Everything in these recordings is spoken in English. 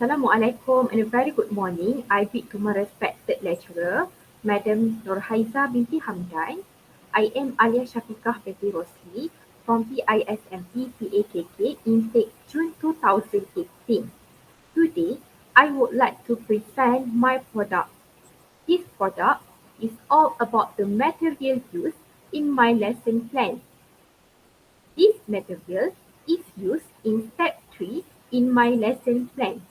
Assalamualaikum and a very good morning. I bid to my respected lecturer, Madam Nurhaiza binti Hamdan. I am Alia Syafiqah binti Rosli from PISMP PAKK intake June 2018. Today, I would like to present my product. This product is all about the material used in my lesson plan. This material is used in step 3 in my lesson plan.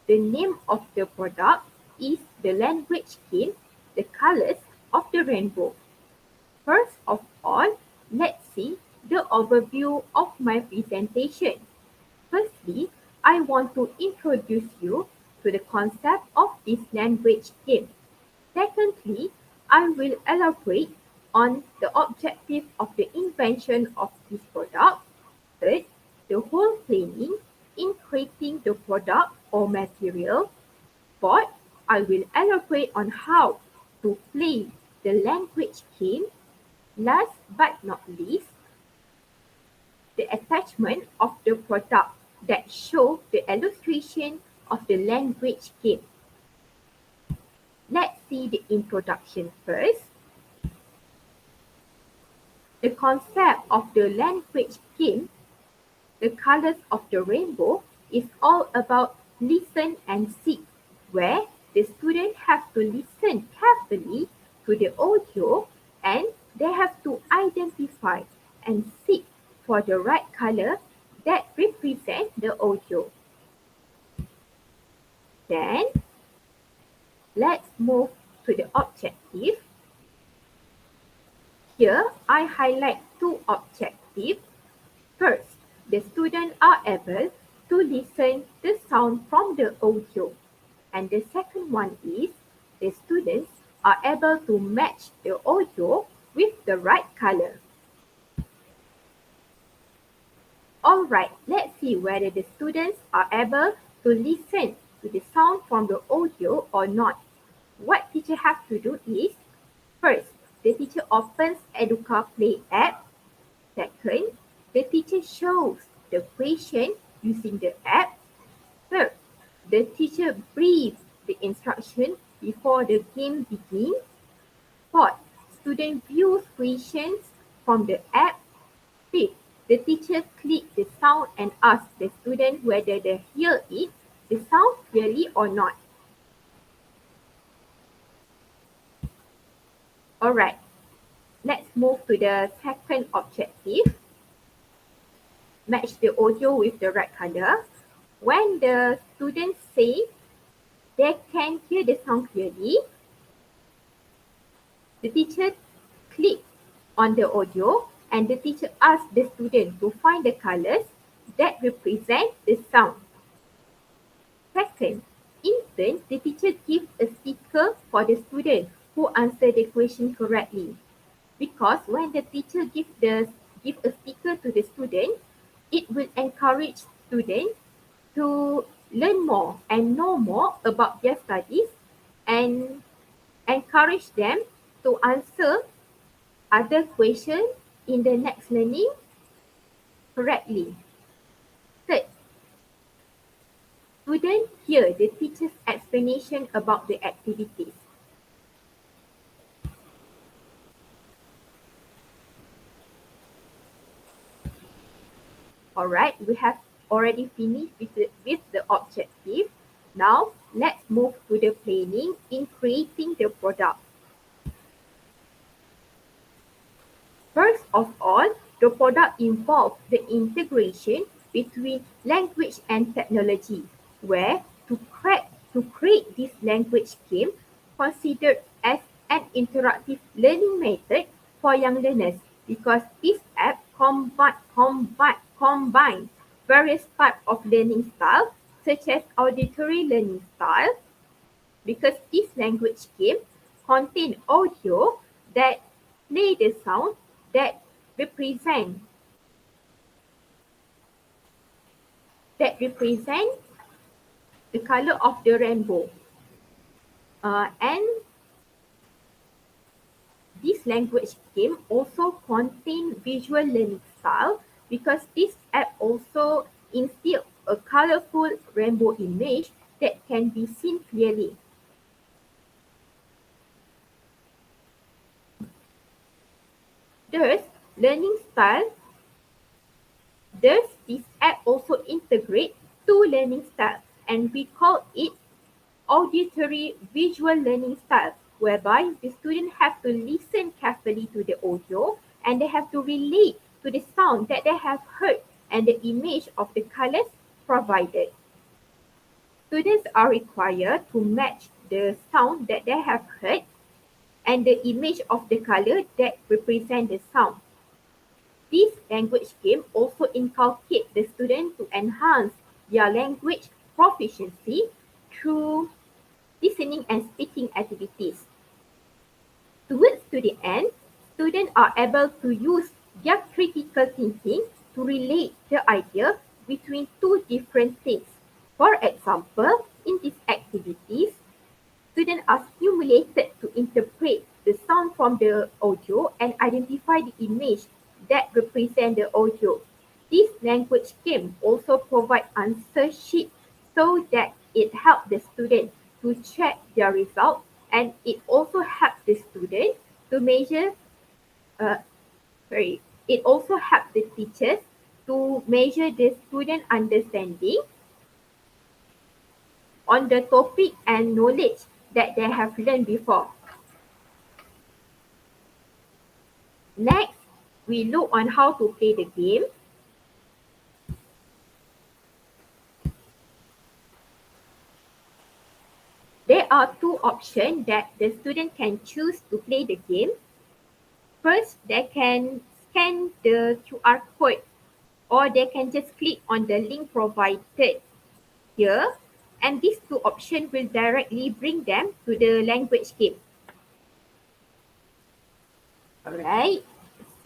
The name of the product is the language scheme, the colors of the rainbow. First of all, let's see the overview of my presentation. Firstly, I want to introduce you to the concept of this language scheme. Secondly, I will elaborate on the objective of the invention of this product. Third, the whole planning in creating the product or material. Fourth, I will elaborate on how to play the language game. Last but not least, the attachment of the product that show the illustration of the language game. Let's see the introduction first. The concept of the language game, the colors of the rainbow, is all about listen and see, where the student have to listen carefully to the audio and they have to identify and seek for the right color that represent the audio. Then, let's move to the objective. Here, I highlight two objectives. First, the students are able to listen the sound from the audio. And the second one is the students are able to match the audio with the right color. Alright, let's see whether the students are able to listen to the sound from the audio or not. What teacher have to do is, first, the teacher opens Educa Play app. Second, the teacher shows the question using the app. Third, the teacher briefs the instruction before the game begins. Fourth, student views questions from the app. Fifth, the teacher clicks the sound and asks the student whether they hear it, the sound clearly or not. Alright, let's move to the second objective. Match the audio with the right color. When the students say they can hear the sound clearly, the teacher clicks on the audio and the teacher asks the student to find the colors that represent the sound. Second, in turn, the teacher gives a sticker for the student who answer the question correctly. Because when the teacher give a sticker to the student, it will encourage students to learn more and know more about their studies and encourage them to answer other questions in the next learning correctly. Third, students hear the teacher's explanation about the activities. Alright, we have already finished with the objective. Now, let's move to the planning in creating the product. First of all, the product involves the integration between language and technology, where to create this language game considered as an interactive learning method for young learners, because this app combines various types of learning styles, such as auditory learning style, because this language game contains audio that play the sound that represent the color of the rainbow. And this language game also contains visual learning style, because this app also instills a colorful rainbow image that can be seen clearly. Thus, learning style, thus this app also integrates two learning styles, and we call it auditory visual learning style, whereby the student have to listen carefully to the audio and they have to relate to the sound that they have heard and the image of the colors provided. Students are required to match the sound that they have heard and the image of the color that represent the sound. This language game also inculcates the student to enhance their language proficiency through listening and speaking activities. Towards to the end, students are able to use their critical thinking to relate the idea between two different things. For example, in these activities, students are stimulated to interpret the sound from the audio and identify the image that represent the audio. This language game also provide answer sheet so that it helps the student to check their result, and it also helps the student to measure uh, sorry it also helps the teachers to measure the student understanding on the topic and knowledge that they have learned before. Next, we look on how to play the game. There are two options that the student can choose to play the game. First, they can scan the QR code or they can just click on the link provided here, and these two options will directly bring them to the language game. Alright,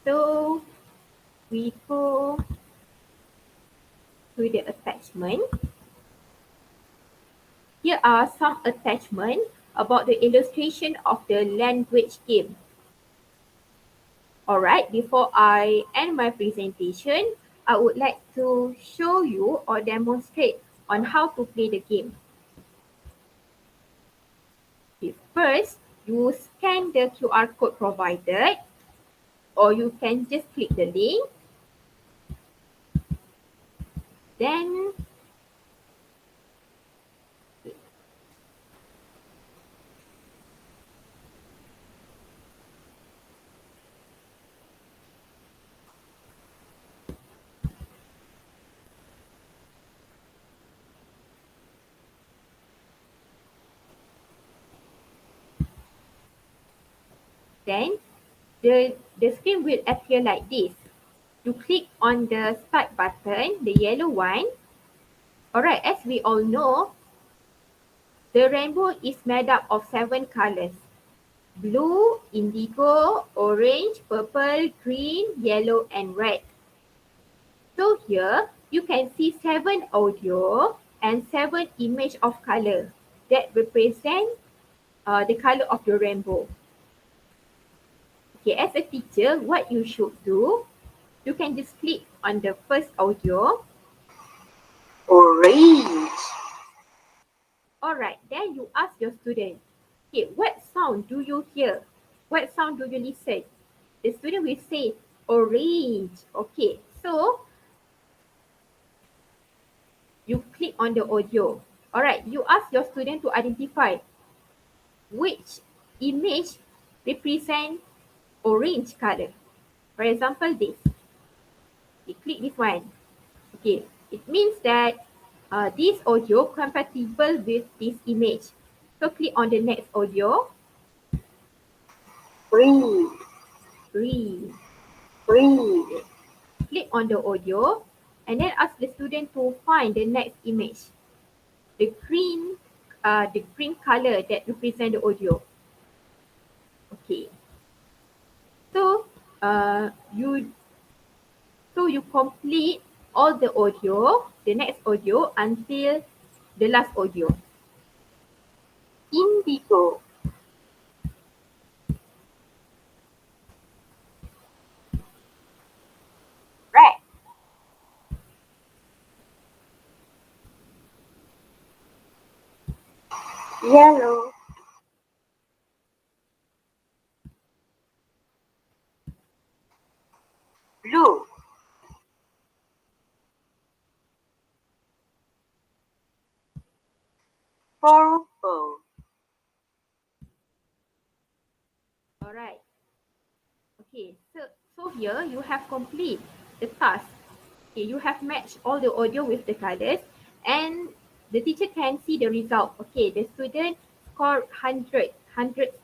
so we go to the attachment. Here are some attachments about the illustration of the language game. Alright, before I end my presentation, I would like to show you or demonstrate on how to play the game. Okay, first, you scan the QR code provided, or you can just click the link. Then, then the screen will appear like this. You click on the start button, the yellow one. Alright, as we all know, the rainbow is made up of 7 colors. Blue, indigo, orange, purple, green, yellow, and red. So here, you can see 7 audio and 7 image of color that represent the color of the rainbow. Okay, as a teacher, what you should do, you can just click on the first audio. Orange. Alright, then you ask your student, okay, what sound do you hear? What sound do you listen? The student will say orange. Okay, so you click on the audio. Alright, you ask your student to identify which image represent orange color. For example, this. You click this one. Okay, it means that this audio compatible with this image. So click on the next audio. Green. Green. Green. Okay. Click on the audio and then ask the student to find the next image. The green color that represent the audio. Okay. So you complete all the audio, the next audio until the last audio. Indigo. Red. yellow, blue, purple, Alright. Okay, so here you have complete the task. Okay, you have matched all the audio with the colors and the teacher can see the result. Okay, the student scored 100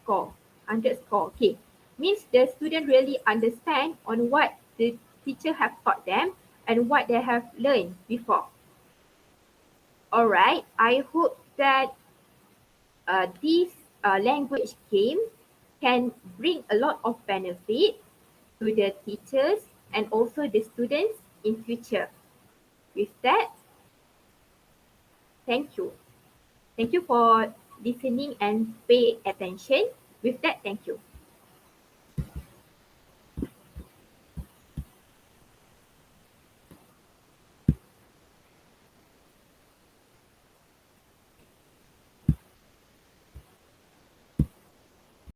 score, 100 score. Okay, means the student really understand on what the teacher have taught them and what they have learned before. Alright, I hope that this language game can bring a lot of benefit to the teachers and also the students in future. With that, thank you. Thank you for listening and pay attention. With that, thank you.